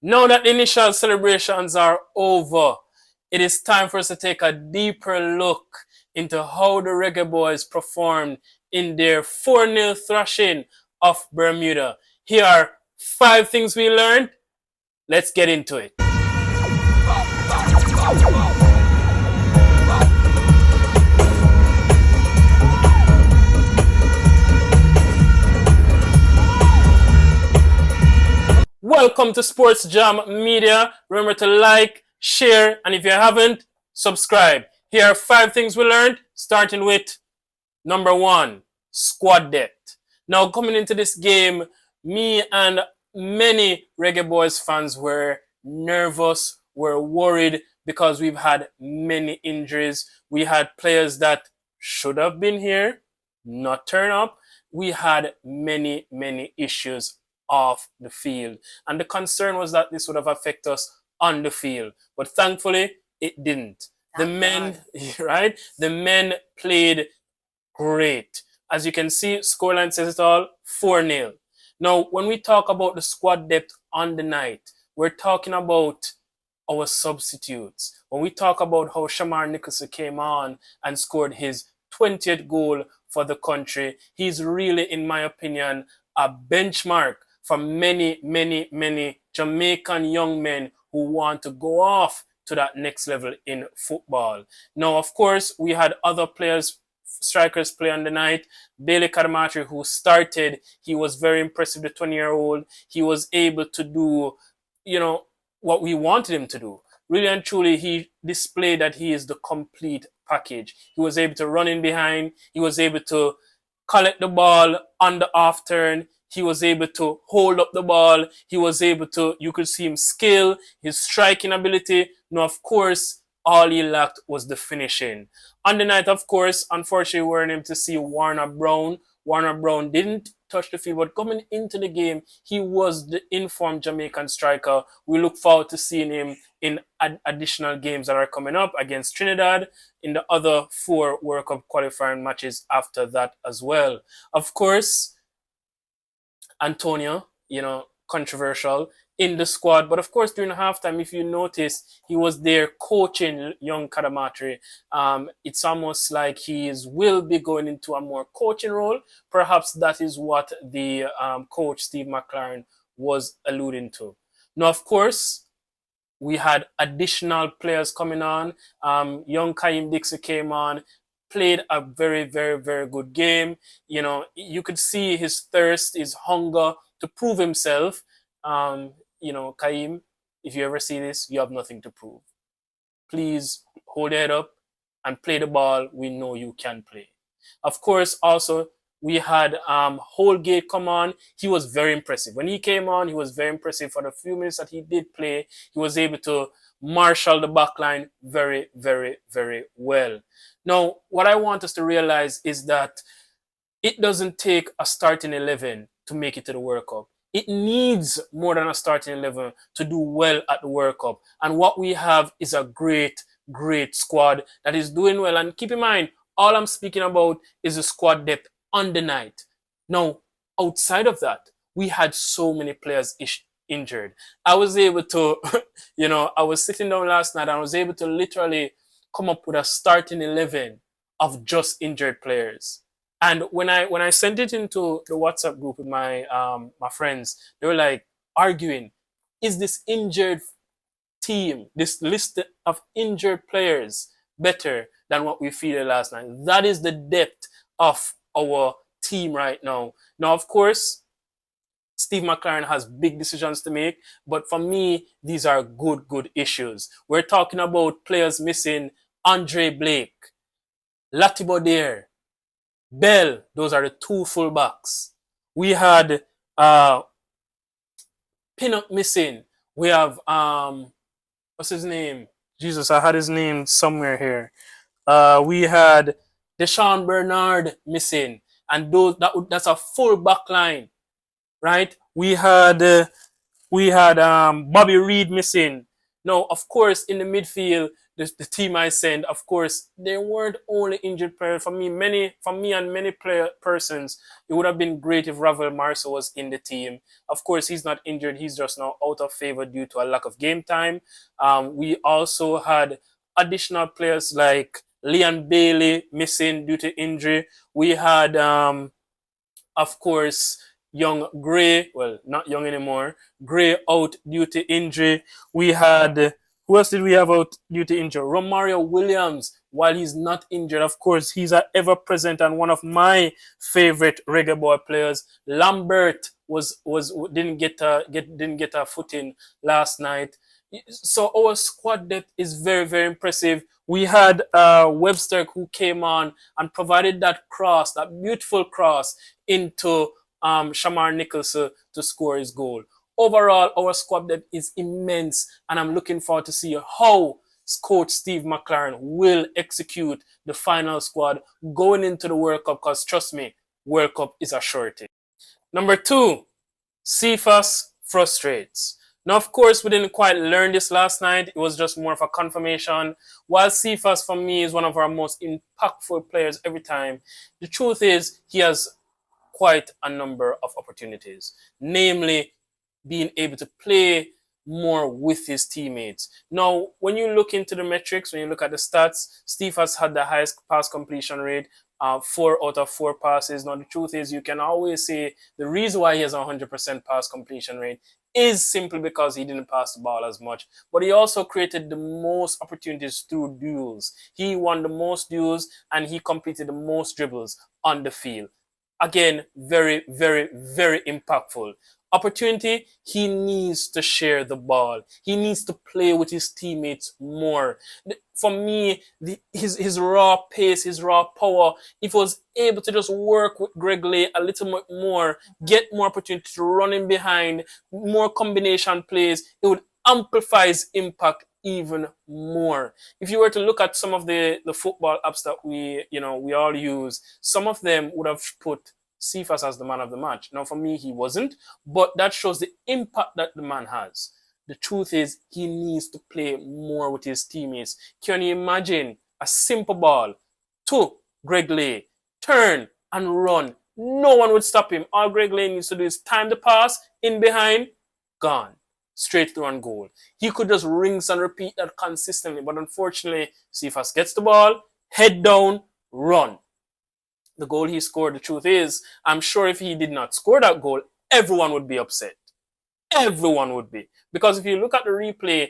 Now that the initial celebrations are over, it is time for us to take a deeper look into how the Reggae Boys performed in their 4-0 thrashing of Bermuda. Here are 5 things we learned. Let's get into it. Welcome to SportsJam Media. Remember to like, share, and if you haven't, subscribe. Here are 5 things we learned, starting with number 1, squad depth. Now, coming into this game, me and many Reggae Boys fans were nervous, were worried because we've had many injuries. We had players that should have been here, not turn up. We had many issues off the field. And the concern was that this would have affected us on the field. But thankfully, it didn't. The men, right? The men played great. As you can see, scoreline says it all, 4-0. Now, when we talk about the squad depth on the night, we're talking about our substitutes. When we talk about how Shamar Nicholson came on and scored his 20th goal for the country, he's really, in my opinion, a benchmark for many Jamaican young men who want to go off to that next level in football. Now, of course, we had other players, strikers play on the night. Bailey Kadamatri, who started, he was very impressive, the 20-year-old. He was able to do, what we wanted him to do. Really and truly, he displayed that he is the complete package. He was able to run in behind. He was able to collect the ball on the off turn. He was able to hold up the ball. He was able to, you could see him skill, his striking ability. Now, of course, all he lacked was the finishing. On the night, of course, unfortunately, we weren't able to see Warner Brown. Warner Brown didn't touch the field, but coming into the game, he was the informed Jamaican striker. We look forward to seeing him in additional games that are coming up against Trinidad, in the other 4 World Cup qualifying matches after that as well. Of course, Antonio, controversial in the squad. But of course, during halftime, if you notice, he was there coaching young Kadamatri. It's almost like will be going into a more coaching role. Perhaps that is what the coach, Steve McLaren, was alluding to. Now, of course, we had additional players coming on. Young Kaim Dixie came on, played a very good game. You could see his thirst, his hunger to prove himself. Kaim, if you ever see this, you have nothing to prove. Please hold your head up and play the ball. We know you can play. Of course, also, we had Holgate come on. He was very impressive. When he came on, he was very impressive. For the few minutes that he did play, he was able to marshal the backline very well. Now, what I want us to realize is that it doesn't take a starting 11 to make it to the World Cup. It needs more than a starting 11 to do well at the World Cup. And what we have is a great squad that is doing well. And keep in mind, all I'm speaking about is the squad depth on the night. Now, outside of that, we had so many players injured. I was able to, I was sitting down last night and I was able to literally come up with a starting 11 of just injured players. And when I sent it into the WhatsApp group with my friends, they were like arguing, is this injured team, this list of injured players, better than what we fielded last night? That is the depth of our team right now. Now, of course, Steve McLaren has big decisions to make, but for me, these are good issues. We're talking about players missing Andre Blake, Latibo Dare, Bell. Those are the 2 fullbacks. We had Pinnock missing. We have what's his name? Jesus, I had his name somewhere here. We had Deshaun Bernard missing, and that's a full back line, right? We had Bobby Reed missing. Now, of course, in the midfield, the team I sent, of course, they weren't only injured players. For me and many persons, it would have been great if Ravel Marso was in the team. Of course, he's not injured. He's just now out of favor due to a lack of game time. We also had additional players like Leon Bailey missing due to injury. We had, of course, young Gray, well, not young anymore, Gray out due to injury. We had, who else did we have out due to injury? Romario Williams, while he's not injured, of course, he's an ever-present and one of my favorite Reggae Boy players. Lambert didn't get a footing last night. So our squad depth is very, very impressive. We had Webster who came on and provided that beautiful cross into Shamar Nicholson to score his goal. Overall, our squad depth is immense, and I'm looking forward to see how coach Steve McLaren will execute the final squad going into the World Cup, because trust me, World Cup is a surety. Number 2, Cephas frustrates. Now, of course, we didn't quite learn this last night. It was just more of a confirmation. While Cephas, for me, is one of our most impactful players every time, the truth is he has quite a number of opportunities, namely being able to play more with his teammates. Now, when you look into the metrics, when you look at the stats, Steve has had the highest pass completion rate, 4 out of 4 passes. Now, the truth is, you can always say the reason why he has a 100% pass completion rate is simply because he didn't pass the ball as much. But he also created the most opportunities through duels. He won the most duels and he completed the most dribbles on the field. Again, very, very, very impactful. Opportunity, he needs to share the ball. He needs to play with his teammates more. For me, his raw pace, his raw power, if he was able to just work with Greg Lay a little bit more, get more opportunity to run in behind, more combination plays, it would amplify his impact even more. If you were to look at some of the football apps that we all use, some of them would have put Cephas as the man of the match. Now, for me, he wasn't, but that shows the impact that the man has. The truth is, he needs to play more with his teammates. Can you imagine a simple ball to Greg Lay, turn and run? No one would stop him. All Greg Lay needs to do is time the pass, in behind, gone. Straight through and goal. He could just rinse and repeat that consistently, but unfortunately, Cephas gets the ball, head down, run. The goal he scored, the truth is, I'm sure if he did not score that goal, everyone would be upset. Everyone would be. Because if you look at the replay,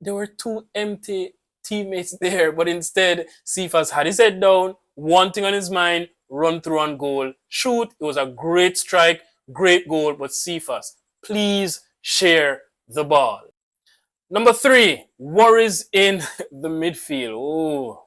there were 2 empty teammates there, but instead, Cephas had his head down, one thing on his mind, run through and goal, shoot. It was a great strike, great goal, but Cephas, please share the ball. Number 3, worries in the midfield. Oh,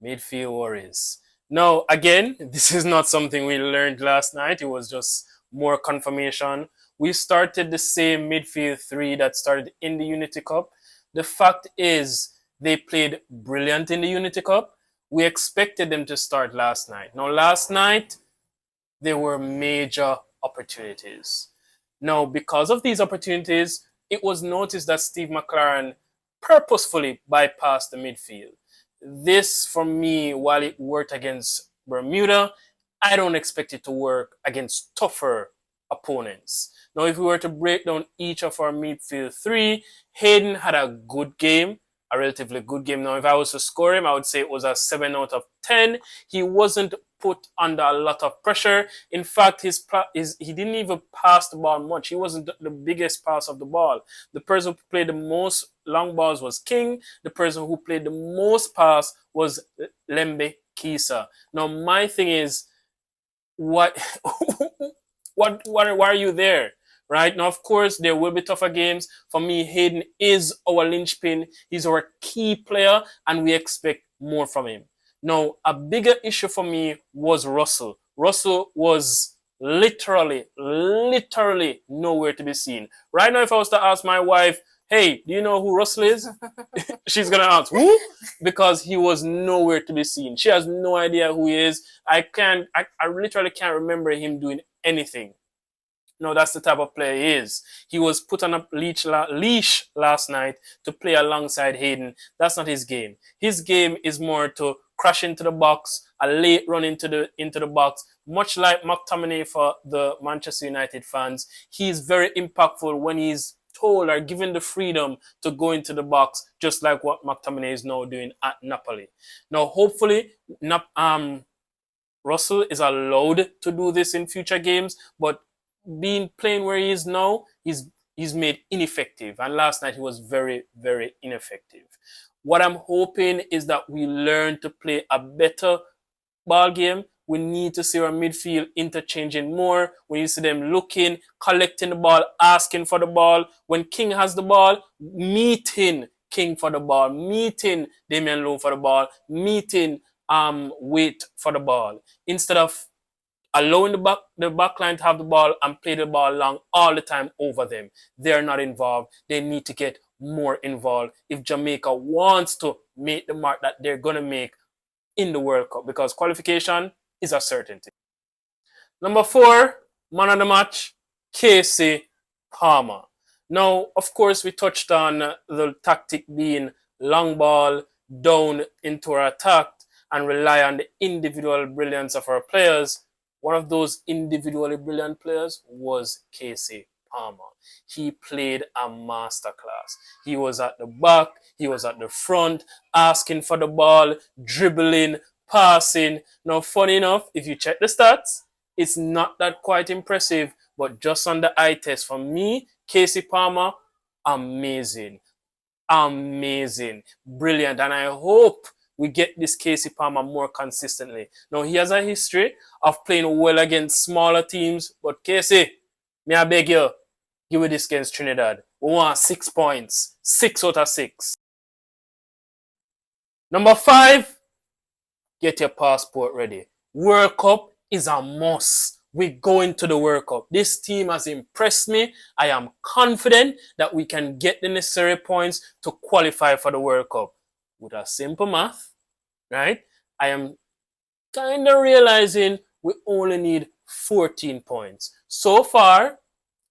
midfield worries. Now, again, this is not something we learned last night. It was just more confirmation. We started the same midfield 3 that started in the Unity Cup. The fact is, they played brilliant in the Unity Cup. We expected them to start last night. Now, last night, there were major opportunities. Now, because of these opportunities, it was noticed that Steve McLaren purposefully bypassed the midfield. This, for me, while it worked against Bermuda, I don't expect it to work against tougher opponents. Now, if we were to break down each of our midfield 3, Hayden had a good game, a relatively good game. Now, if I was to score him, I would say it was a 7 out of 10. He wasn't put under a lot of pressure. In fact, he didn't even pass the ball much. He wasn't the biggest pass of the ball. The person who played the most long balls was King. The person who played the most pass was Lembe Kisa. Now, my thing is, why are you there? Right now, of course, there will be tougher games. For me, Hayden is our linchpin. He's our key player, and we expect more from him. Now, a bigger issue for me was Russell. Russell was literally nowhere to be seen. Right now, if I was to ask my wife, hey, do you know who Russell is? She's going to ask, who? Because he was nowhere to be seen. She has no idea who he is. I literally can't remember him doing anything. No, that's the type of player he is. He was put on a leash last night to play alongside Hayden. That's not his game. His game is more to crash into the box, a late run into the box. Much like McTominay for the Manchester United fans, he's very impactful when he's told or given the freedom to go into the box, just like what McTominay is now doing at Napoli. Now, hopefully, Russell is allowed to do this in future games, but playing where he is now, he's made ineffective. And last night he was very, very ineffective. What I'm hoping is that we learn to play a better ball game. We need to see our midfield interchanging more. We need to see them looking, collecting the ball, asking for the ball. When King has the ball, meeting King for the ball, meeting Damian Lowe for the ball, meeting Wait for the ball. Instead of allowing the back line to have the ball and play the ball long all the time over them. They're not involved. They need to get more involved if Jamaica wants to make the mark that they're going to make in the World Cup, because qualification is a certainty. Number 4, man of the match, Casey Palmer. Now, of course, we touched on the tactic being long ball down into our attack and rely on the individual brilliance of our players. One of those individually brilliant players was Casey Palmer. He played a masterclass. He was at the back, he was at the front, asking for the ball, dribbling, passing. Now, funny enough, if you check the stats, it's not that quite impressive, but just on the eye test, for me, Casey Palmer, amazing. Amazing. Brilliant. And I hope we get this Casey Palmer more consistently. Now, he has a history of playing well against smaller teams, but Casey, may I beg you, give me this against Trinidad. We want 6 points. 6 out of 6. Number 5, get your passport ready. World Cup is a must. We're going to the World Cup. This team has impressed me. I am confident that we can get the necessary points to qualify for the World Cup. With a simple math, right? I am kind of realizing we only need 14 points. So far,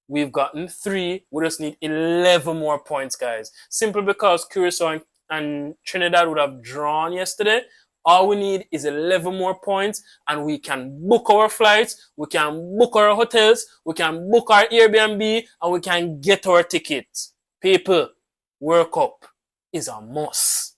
we've gotten 3. We just need 11 more points, guys. Simply because Curacao and Trinidad would have drawn yesterday. All we need is 11 more points, and we can book our flights, we can book our hotels, we can book our Airbnb, and we can get our tickets. People, World Cup is a must.